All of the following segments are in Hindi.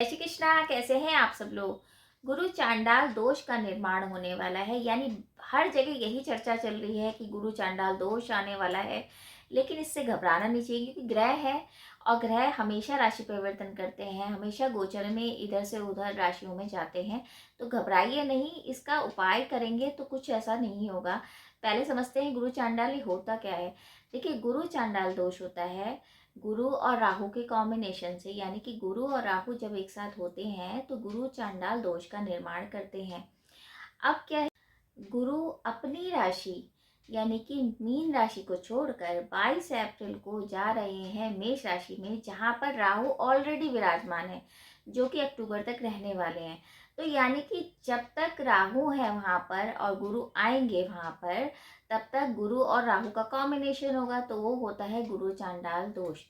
जय श्री कृष्णा। कैसे हैं आप सब लोग। गुरु चांडाल दोष का निर्माण होने वाला है, यानी हर जगह यही चर्चा चल रही है कि गुरु चांडाल दोष आने वाला है। लेकिन इससे घबराना नहीं चाहिए, क्योंकि ग्रह है और ग्रह हमेशा राशि परिवर्तन करते हैं, हमेशा गोचर में इधर से उधर राशियों में जाते हैं। तो घबराइए नहीं, इसका उपाय करेंगे तो कुछ ऐसा नहीं होगा। पहले समझते हैं गुरु चांडाल होता क्या है। देखिए, गुरु चांडाल दोष होता है गुरु और राहु के कॉम्बिनेशन से, यानी कि गुरु और राहु जब एक साथ होते हैं तो गुरु चांडाल दोष का निर्माण करते हैं। अब क्या है, गुरु अपनी राशि यानी कि मीन राशि को छोड़कर 22 अप्रैल को जा रहे हैं मेष राशि में, जहां पर राहु ऑलरेडी विराजमान है, जो कि अक्टूबर तक रहने वाले हैं। तो यानी कि जब तक राहु है वहां पर और गुरु आएंगे वहां पर, तब तक गुरु और राहु का कॉम्बिनेशन होगा, तो वो होता है गुरु चांडाल दोष।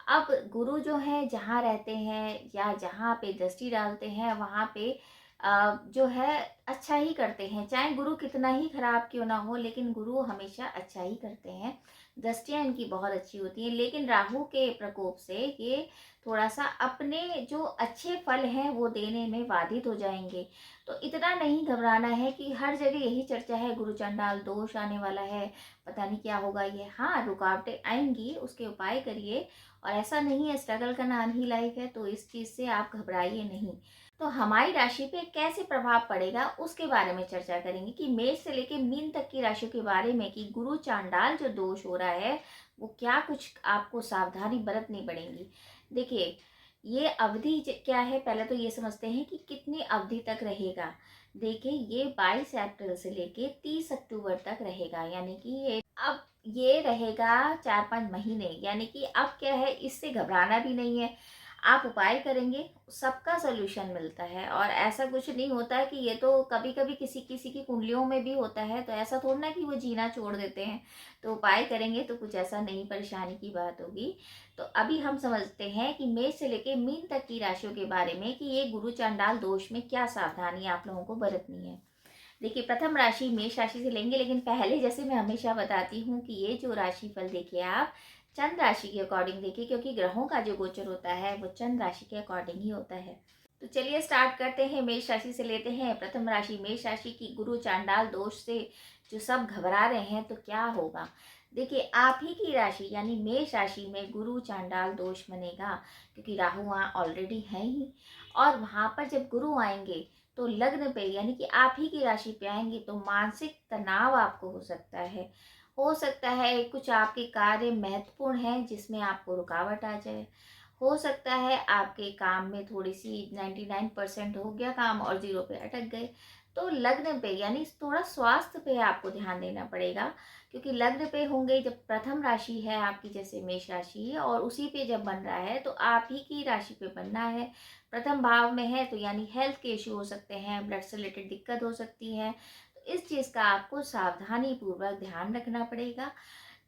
अब गुरु जो है जहाँ रहते हैं या जहाँ पे दृष्टि डालते हैं वहाँ पे जो है अच्छा ही करते हैं, चाहे गुरु कितना ही खराब क्यों ना हो, लेकिन गुरु हमेशा अच्छा ही करते हैं। दृष्टियाँ इनकी बहुत अच्छी होती हैं। लेकिन राहु के प्रकोप से ये थोड़ा सा अपने जो अच्छे फल हैं वो देने में बाधित हो जाएंगे। तो इतना नहीं घबराना है कि हर जगह यही चर्चा है गुरु चंडाल दोष आने वाला है, पता नहीं क्या होगा ये। हाँ, रुकावटें आएंगी, उसके उपाय करिए। और ऐसा नहीं है, स्ट्रगल का नाम ही लाइफ है, तो इस चीज़ से आप घबराइए नहीं। तो हमारी राशि पे कैसे प्रभाव पड़ेगा उसके बारे में चर्चा करेंगे, कि मेष से लेके मीन तक की राशियों के बारे में, कि गुरु चांडाल जो दोष हो रहा है वो क्या कुछ आपको सावधानी बरतनी पड़ेगी। देखिए, ये अवधि क्या है, पहले तो ये समझते हैं कि कितनी अवधि तक रहेगा। देखिए, ये 22 अप्रैल से लेके 30 अक्टूबर तक रहेगा, यानी कि ये रहेगा 4-5 महीने। यानी कि अब क्या है, इससे घबराना भी नहीं है। आप उपाय करेंगे, सबका सोल्यूशन मिलता है। और ऐसा कुछ नहीं होता है कि ये तो कभी कभी किसी किसी की कुंडलियों में भी होता है, तो ऐसा थोड़ा ना कि वो जीना छोड़ देते हैं। तो उपाय करेंगे तो कुछ ऐसा नहीं परेशानी की बात होगी। तो अभी हम समझते हैं कि मेष से लेके मीन तक की राशियों के बारे में, कि ये गुरु चांडाल दोष में क्या सावधानी आप लोगों को बरतनी है। देखिए, प्रथम राशि मेष राशि से लेंगे, लेकिन पहले जैसे मैं हमेशा बताती हूँ कि ये जो राशि फल देखिए आप चंद्र राशि के अकॉर्डिंग देखिए, क्योंकि ग्रहों का जो गोचर होता है वो चंद्र राशि के अकॉर्डिंग ही होता है। तो चलिए स्टार्ट करते हैं, मेष राशि से लेते हैं। प्रथम राशि मेष राशि की गुरु चांडाल दोष से जो सब घबरा रहे हैं, तो क्या होगा। देखिए, आप ही की राशि यानी मेष राशि में गुरु चांडाल दोष बनेगा, क्योंकि राहु वहाँ ऑलरेडी है ही। और वहाँ पर जब गुरु आएंगे तो लग्न पे यानी कि आप ही की राशि पे आएंगे, तो मानसिक तनाव आपको हो सकता है। कुछ आपके कार्य महत्वपूर्ण हैं जिसमें आपको रुकावट आ जाए। हो सकता है आपके काम में थोड़ी सी 99% हो गया काम और 0 पे अटक गए। तो लग्न पे यानी थोड़ा स्वास्थ्य पे आपको ध्यान देना पड़ेगा, क्योंकि लग्न पे होंगे जब प्रथम राशि है आपकी, जैसे मेष राशि है, और उसी पे जब बन रहा है तो आप ही की राशि पे बनना है। प्रथम भाव में है तो यानी हेल्थ के इश्यू हो सकते हैं, ब्लड से रिलेटेड दिक्कत हो सकती है। तो इस चीज़ का आपको सावधानी पूर्वक ध्यान रखना पड़ेगा।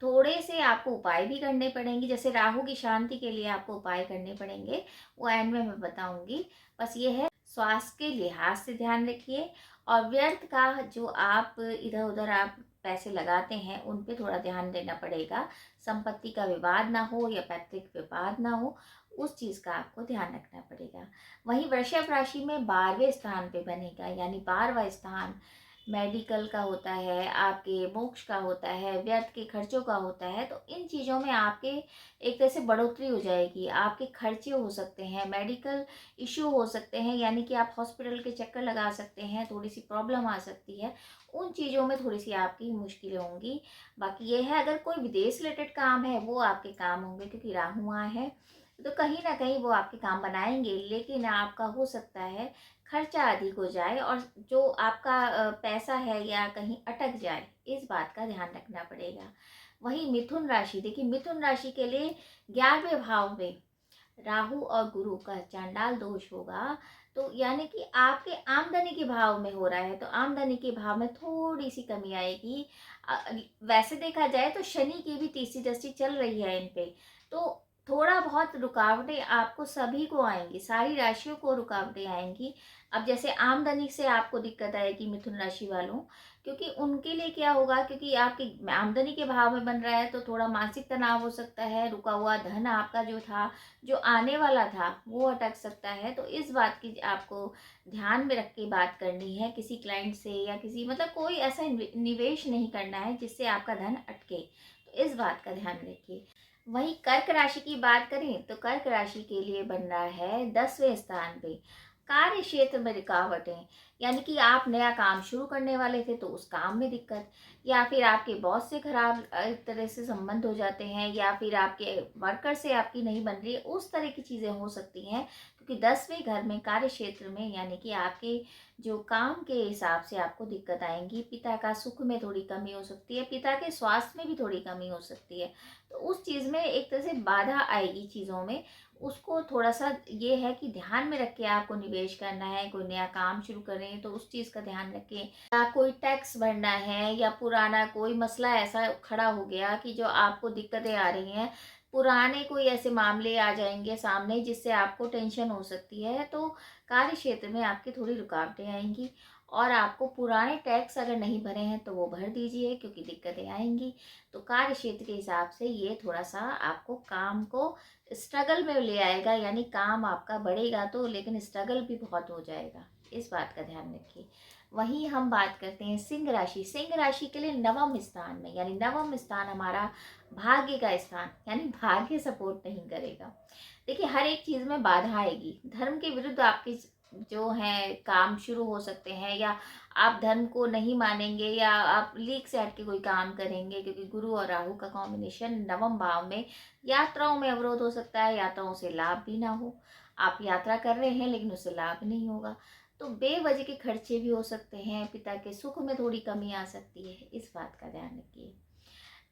थोड़े से आपको उपाय भी करने पड़ेंगे, जैसे राहु की शांति के लिए आपको उपाय करने पड़ेंगे, वो एंड में मैं बताऊंगी। बस ये है, स्वास्थ्य के लिहाज से ध्यान रखिए। और व्यर्थ का जो आप इधर उधर आप पैसे लगाते हैं उन पे थोड़ा ध्यान देना पड़ेगा। संपत्ति का विवाद ना हो या पैतृक विवाद ना हो, उस चीज़ का आपको ध्यान रखना पड़ेगा। वहीं वृषभ राशि में 12वें स्थान पे बनेगा, यानी 12वां स्थान मेडिकल का होता है, आपके मोक्ष का होता है, व्यर्थ के खर्चों का होता है। तो इन चीज़ों में आपके एक तरह से बढ़ोतरी हो जाएगी, आपके खर्चे हो सकते हैं, मेडिकल इश्यू हो सकते हैं, यानी कि आप हॉस्पिटल के चक्कर लगा सकते हैं, थोड़ी सी प्रॉब्लम आ सकती है। उन चीज़ों में थोड़ी सी आपकी मुश्किलें होंगी। बाकी ये है, अगर कोई विदेश रिलेटेड काम है वो आपके काम होंगे, क्योंकि राहु वहाँ है, तो कहीं ना कहीं वो आपके काम बनाएंगे। लेकिन आपका हो सकता है खर्चा अधिक हो जाए, और जो आपका पैसा है या कहीं अटक जाए, इस बात का ध्यान रखना पड़ेगा। वहीं मिथुन राशि, देखिए मिथुन राशि के लिए 11वें भाव में राहु और गुरु का चांडाल दोष होगा। तो यानी कि आपके आमदनी के भाव में हो रहा है, तो आमदनी के भाव में थोड़ी सी कमी आएगी। वैसे देखा जाए तो शनि की भी तीसरी दृष्टि चल रही है इन पे, तो थोड़ा बहुत रुकावटें आपको सभी को आएँगी, सारी राशियों को रुकावटें आएँगी। अब जैसे आमदनी से आपको दिक्कत आएगी मिथुन राशि वालों, क्योंकि उनके लिए क्या होगा, क्योंकि आपकी आमदनी के भाव में बन रहा है तो थोड़ा मानसिक तनाव हो सकता है, रुका हुआ धन आपका जो था, जो आने वाला था, वो अटक सकता है। तो इस बात की आपको ध्यान में रख के बात करनी है किसी क्लाइंट से, या किसी मतलब कोई ऐसा निवेश नहीं करना है जिससे आपका धन अटके। तो इस बात का ध्यान रखिए। वहीं कर्क राशि की बात करें तो कर्क राशि के लिए बन रहा है 10वें स्थान पे कार्य क्षेत्र में रुकावटें, यानी कि आप नया काम शुरू करने वाले थे तो उस काम में दिक्कत, या फिर आपके बॉस से खराब एक तरह से संबंध हो जाते हैं, या फिर आपके वर्कर से आपकी नहीं बन रही है, उस तरह की चीज़ें हो सकती हैं। क्योंकि 10वें घर में कार्य क्षेत्र में, यानी कि आपके जो काम के हिसाब से आपको दिक्कत आएंगी। पिता का सुख में थोड़ी कमी हो सकती है, पिता के स्वास्थ्य में भी थोड़ी कमी हो सकती है। तो उस चीज़ में एक तरह से बाधा आएगी चीज़ों में, उसको थोड़ा-सा ये है कि ध्यान में रख के आपको निवेश करना है। कोई नया काम शुरू करें तो उस चीज़ का ध्यान रखें, या कोई टैक्स भरना है, या पुराना कोई मसला ऐसा खड़ा हो गया कि जो आपको दिक्कतें आ रही हैं, पुराने कोई ऐसे मामले आ जाएँगे सामने जिससे आपको टेंशन हो सकती है, तो कार्य क्षेत्र में आपकी थोड़ी रुकावटें आएँगी। और आपको पुराने टैक्स अगर नहीं भरे हैं तो वो भर दीजिए, क्योंकि दिक्कतें आएँगी। तो कार्य क्षेत्र के हिसाब से ये थोड़ा-सा आपको काम को स्ट्रगल में ले आएगा, यानी काम आपका बढ़ेगा तो, लेकिन स्ट्रगल भी बहुत हो जाएगा। इस बात का ध्यान रखिए। वहीं हम बात करते हैं सिंह राशि। सिंह राशि के लिए नवम स्थान में, यानी नवम स्थान हमारा भाग्य का स्थान, यानी भाग्य सपोर्ट नहीं करेगा। देखिए, हर एक चीज़ में बाधा आएगी। धर्म के विरुद्ध आपके जो है काम शुरू हो सकते हैं, या आप धर्म को नहीं मानेंगे, या आप लीक से हट के कोई काम करेंगे, क्योंकि गुरु और राहु का कॉम्बिनेशन नवम भाव में। यात्राओं में अवरोध हो सकता है, यात्राओं से लाभ भी ना हो। आप यात्रा कर रहे हैं लेकिन उससे लाभ नहीं होगा। तो बेवजह के खर्चे भी हो सकते हैं, पिता के सुख में थोड़ी कमी आ सकती है। इस बात का ध्यान रखिए।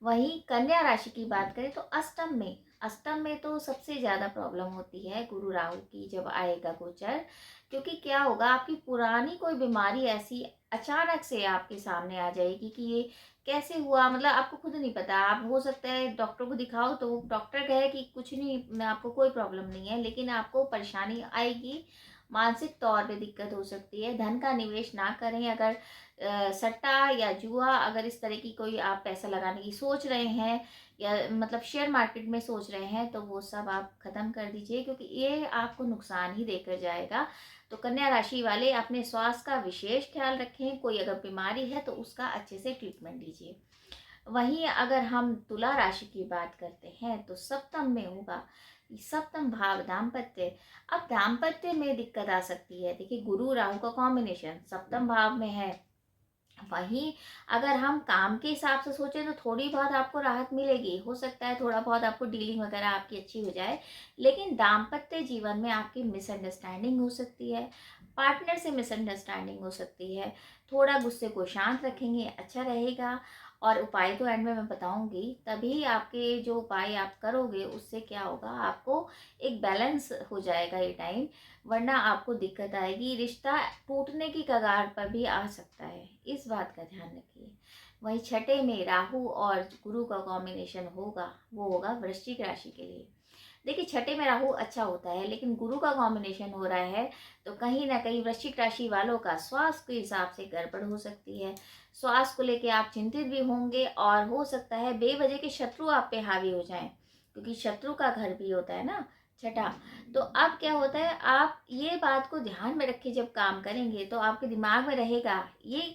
वहीं कन्या राशि की बात करें तो अष्टम में तो सबसे ज़्यादा प्रॉब्लम होती है गुरु राहु की जब आएगा गोचर। क्योंकि क्या होगा, आपकी पुरानी कोई बीमारी ऐसी अचानक से आपके सामने आ जाएगी कि ये कैसे हुआ, मतलब आपको खुद नहीं पता। आप हो सकता है डॉक्टर को दिखाओ तो वो डॉक्टर कहे कि कुछ नहीं, मैं आपको कोई प्रॉब्लम नहीं है, लेकिन आपको परेशानी आएगी, मानसिक तौर पे दिक्कत हो सकती है। धन का निवेश ना करें। अगर सट्टा या जुआ, अगर इस तरह की कोई आप पैसा लगाने की सोच रहे हैं, या मतलब शेयर मार्केट में सोच रहे हैं, तो वो सब आप ख़त्म कर दीजिए, क्योंकि ये आपको नुकसान ही देकर जाएगा। तो कन्या राशि वाले अपने स्वास्थ्य का विशेष ख्याल रखें। कोई अगर बीमारी है तो उसका अच्छे से ट्रीटमेंट लीजिए। वहीं अगर हम तुला राशि की बात करते हैं तो सप्तम में होगा, सप्तम भाव दाम्पत्य। अब दाम्पत्य में दिक्कत आ सकती है। देखिए, गुरु राहु का कॉम्बिनेशन सप्तम भाव में है। वहीं अगर हम काम के हिसाब से सोचें तो थोड़ी बहुत आपको राहत मिलेगी। हो सकता है थोड़ा बहुत आपको डीलिंग वगैरह आपकी अच्छी हो जाए, लेकिन दाम्पत्य जीवन में आपकी मिसअंडरस्टैंडिंग हो सकती है, पार्टनर से मिसअंडरस्टैंडिंग हो सकती है। थोड़ा गुस्से को शांत रखेंगे, अच्छा रहेगा। और उपाय तो एंड में मैं बताऊंगी, तभी आपके जो उपाय आप करोगे उससे क्या होगा, आपको एक बैलेंस हो जाएगा ये टाइम। वरना आपको दिक्कत आएगी, रिश्ता टूटने की कगार पर भी आ सकता है। इस बात का ध्यान रखिए। वहीं छठे में राहु और गुरु का कॉम्बिनेशन होगा, वो होगा वृश्चिक राशि के लिए। देखिए, छठे में राहु अच्छा होता है, लेकिन गुरु का कॉम्बिनेशन हो रहा है, तो कहीं ना कहीं वृश्चिक राशि वालों का स्वास्थ्य के हिसाब से गड़बड़ हो सकती है। स्वास्थ्य को लेकर आप चिंतित भी होंगे, और हो सकता है बेवजह के शत्रु आप पे हावी हो जाएं, क्योंकि शत्रु का घर भी होता है ना छठा। तो अब क्या होता है, आप ये बात को ध्यान में रख के जब काम करेंगे तो आपके दिमाग में रहेगा। ये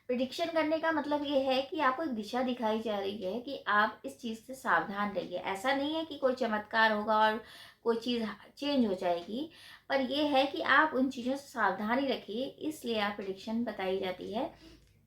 प्रिडिक्शन करने का मतलब ये है कि आपको एक दिशा दिखाई जा रही है कि आप इस चीज़ से सावधान रहिए। ऐसा नहीं है कि कोई चमत्कार होगा और कोई चीज़ चेंज हो जाएगी, पर ये है कि आप उन चीज़ों से सावधानी रखिए। इसलिए आप प्रिडिक्शन बताई जाती है,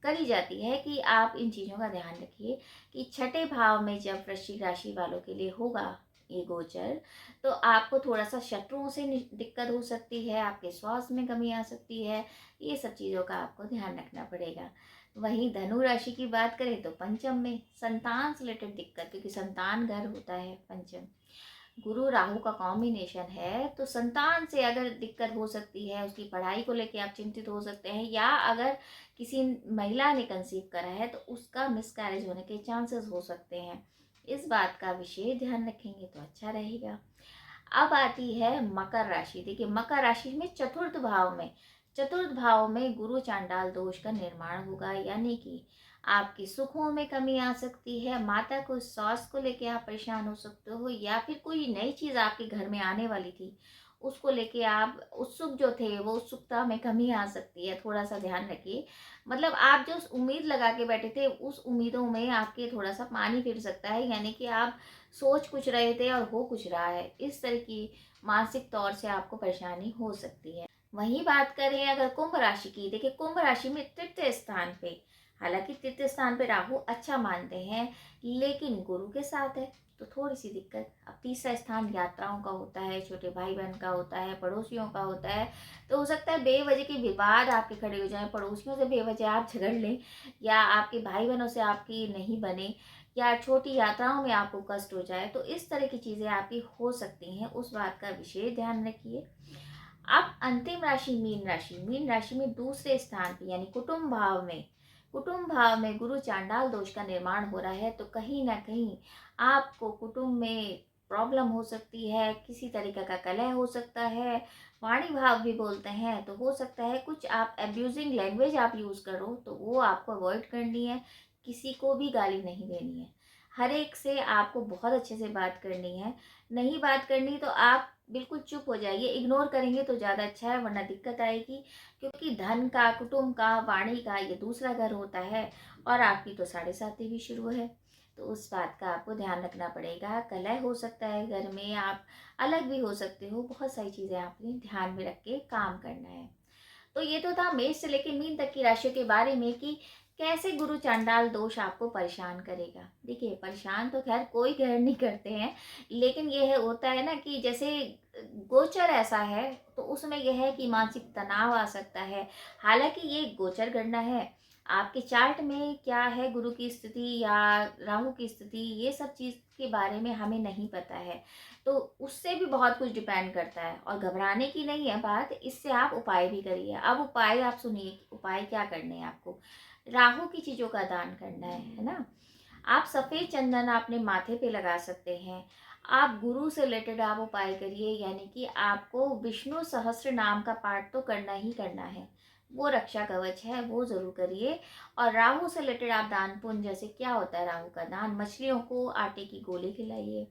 करी जाती है कि आप इन चीज़ों का ध्यान रखिए कि छठे भाव में जब वृश्चिक राशि वालों के लिए होगा ये गोचर, तो आपको थोड़ा सा शत्रुओं से दिक्कत हो सकती है, आपके स्वास्थ्य में कमी आ सकती है। ये सब चीज़ों का आपको ध्यान रखना पड़ेगा। वहीं धनु राशि की बात करें तो पंचम में संतान से रिलेटेड दिक्कत, क्योंकि संतान घर होता है पंचम, गुरु राहु का कॉम्बिनेशन है, तो संतान से अगर दिक्कत हो सकती है, उसकी पढ़ाई को लेके आप चिंतित हो सकते हैं, या अगर किसी महिला ने कंसीव करा है तो उसका मिसकैरेज होने के चांसेस हो सकते हैं। इस बात का विशेष ध्यान रखेंगे तो अच्छा रहेगा। अब आती है मकर राशि। देखिए मकर राशि में चतुर्थ भाव में गुरु चांडाल दोष का निर्माण होगा, यानी कि आपकी सुखों में कमी आ सकती है, माता को स्वास्थ्य को लेके आप परेशान हो सकते हो, या फिर कोई नई चीज आपके घर में आने वाली थी उसको लेके आप उत्सुक जो थे वो उत्सुकता में कमी आ सकती है, थोड़ा सा ध्यान रखिए। मतलब आप जो उम्मीद लगा के बैठे थे उस उम्मीदों में आपके थोड़ा सा पानी फिर सकता है, यानी कि आप सोच कुछ रहे थे और हो कुछ रहा है, इस तरह की मानसिक तौर से आपको परेशानी हो सकती है। वहीं बात करें अगर कुंभ राशि की, देखिए कुंभ राशि में तृतीय स्थान पे, हालांकि तृतीय स्थान पे राहु अच्छा मानते हैं लेकिन गुरु के साथ है तो थोड़ी सी दिक्कत। अब तीसरा स्थान यात्राओं का होता है, छोटे भाई बहन का होता है, पड़ोसियों का होता है, तो हो सकता है बेवजह के विवाद आपके खड़े हो जाएं, पड़ोसियों से बेवजह आप झगड़ लें, या आपके भाई बहनों से आपकी नहीं बने, या छोटी यात्राओं में आपको कष्ट हो जाए, तो इस तरह की चीजें आपकी हो सकती हैं, उस बात का विशेष ध्यान रखिए। अब अंतिम राशि मीन राशि में दूसरे स्थान पे यानी कुटुंब भाव में गुरु चांडाल दोष का निर्माण हो रहा है, तो कहीं ना कहीं आपको कुटुंब में प्रॉब्लम हो सकती है, किसी तरीके का कलह हो सकता है, वाणी भाव भी बोलते हैं, तो हो सकता है कुछ आप एब्यूजिंग लैंग्वेज आप यूज करो तो वो आपको अवॉइड करनी है, किसी को भी गाली नहीं देनी है, हर एक से आपको बहुत अच्छे से बात करनी है। नहीं बात करनी तो आप बिल्कुल चुप हो जाइए, इग्नोर करेंगे तो ज़्यादा अच्छा है, वरना दिक्कत आएगी, क्योंकि धन का, कुटुंब का, वाणी का ये दूसरा घर होता है और आपकी तो 7.5 भी शुरू है, तो उस बात का आपको ध्यान रखना पड़ेगा। कलह हो सकता है घर में, आप अलग भी हो सकते हो, बहुत सारी चीज़ें आपने ध्यान में रख के काम करना है। तो ये तो था मेष से लेकर मीन तक की राशियों के बारे में कि कैसे गुरु चांडाल दोष आपको परेशान करेगा। देखिए परेशान तो खैर कोई ग्रहण नहीं करते हैं, लेकिन ये है होता है ना कि जैसे गोचर ऐसा है तो उसमें यह है कि मानसिक तनाव आ सकता है। हालांकि ये गोचर गणना है, आपके चार्ट में क्या है, गुरु की स्थिति या राहु की स्थिति, ये सब चीज के बारे में हमें नहीं पता है, तो उससे भी बहुत कुछ डिपेंड करता है। और घबराने की नहीं है बात, इससे आप उपाय भी करिए। अब उपाय आप सुनिए, उपाय क्या करने हैं आपको। राहु की चीजों का दान करना है ना। आप सफेद चंदन अपने माथे पे लगा सकते हैं। आप गुरु से रिलेटेड आप उपाय करिए, यानी कि आपको विष्णु सहस्त्र नाम का पाठ तो करना ही करना है, वो रक्षा कवच है, वो जरूर करिए। और राहु से रिलेटेड आप दान पुण्य, जैसे क्या होता है राहु का दान, मछलियों को आटे की गोली खिलाइए,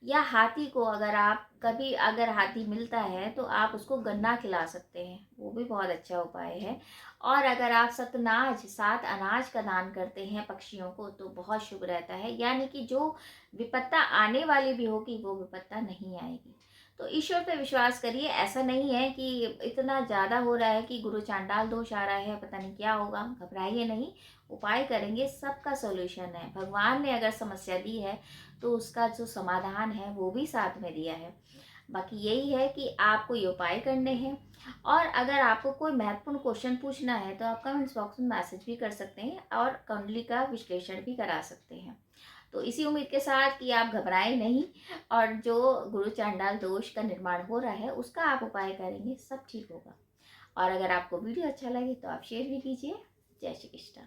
या हाथी को अगर आप कभी अगर हाथी मिलता है तो आप उसको गन्ना खिला सकते हैं, वो भी बहुत अच्छा उपाय है। और अगर आप सतनाज 7 अनाज का दान करते हैं पक्षियों को तो बहुत शुभ रहता है, यानी कि जो विपत्ता आने वाली भी होगी वो विपत्ता नहीं आएगी। तो ईश्वर पे विश्वास करिए, ऐसा नहीं है कि इतना ज़्यादा हो रहा है कि गुरु चांडाल दोष आ रहा है, पता नहीं क्या होगा, घबराइए नहीं, उपाय करेंगे, सबका सॉल्यूशन है। भगवान ने अगर समस्या दी है तो उसका जो समाधान है वो भी साथ में दिया है। बाकी यही है कि आपको ये उपाय करने हैं। और अगर आपको कोई महत्वपूर्ण क्वेश्चन पूछना है तो आप कमेंट्स बॉक्स में मैसेज भी कर सकते हैं और कुंडली का विश्लेषण भी करा सकते हैं। तो इसी उम्मीद के साथ कि आप घबराएं नहीं, और जो गुरु चांडाल दोष का निर्माण हो रहा है उसका आप उपाय करेंगे, सब ठीक होगा। और अगर आपको वीडियो अच्छा लगे तो आप शेयर भी कीजिए। जय श्री कृष्ण।